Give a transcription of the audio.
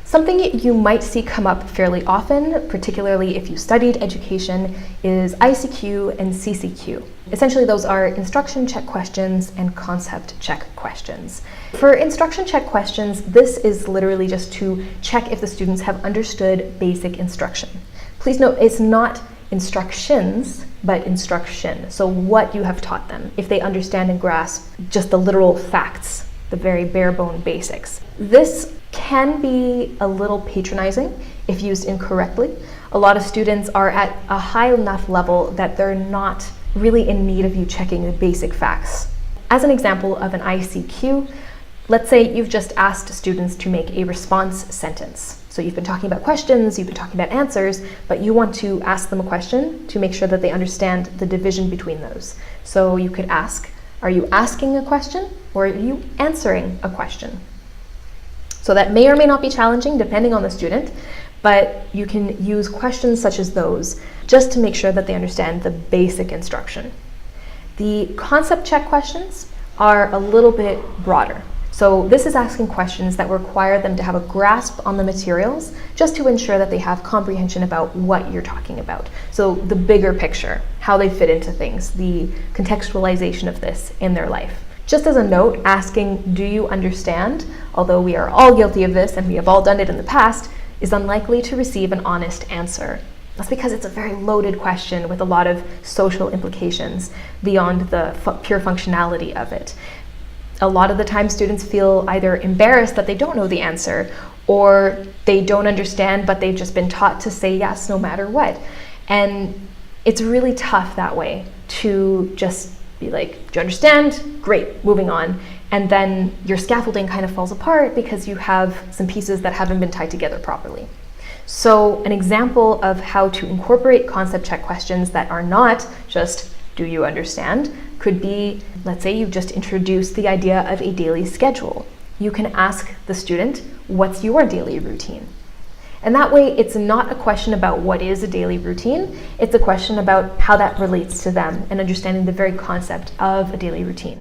Something you might see come up fairly often, particularly if you studied education, is ICQ and CCQ. Essentially, those are instruction check questions and concept check questions. For instruction check questions, this is literally just to check if the students have understood basic instruction. Please note, it's not instructions, but instruction. So what you have taught them, if they understand and grasp just the literal facts, the very bare bone basics. This can be a little patronizing if used incorrectly. A lot of students are at a high enough level that they're not really in need of you checking the basic facts. As an example of an ICQ, let's say you've just asked students to make a response sentence. So you've been talking about questions, you've been talking about answers, but you want to ask them a question to make sure that they understand the division between those. So you could ask, are you asking a question or are you answering a question? So that may or may not be challenging depending on the student, but you can use questions such as those just to make sure that they understand the basic instruction. The concept check questions are a little bit broader. So this is asking questions that require them to have a grasp on the materials just to ensure that they have comprehension about what you're talking about. So the bigger picture, how they fit into things, the contextualization of this in their life. Just as a note, asking, do you understand, although we are all guilty of this and we have all done it in the past, is unlikely to receive an honest answer. That's because it's a very loaded question with a lot of social implications beyond the pure functionality of it. A lot of the time students feel either embarrassed that they don't know the answer, or they don't understand but they've just been taught to say yes no matter what. And it's really tough that way to just be like, do you understand? Great, moving on. And then your scaffolding kind of falls apart because you have some pieces that haven't been tied together properly. So an example of how to incorporate concept check questions that are not just, do you understand, could be, let's say you've just introduced the idea of a daily schedule. You can ask the student, what's your daily routine? And that way it's not a question about what is a daily routine, it's a question about how that relates to them and understanding the very concept of a daily routine.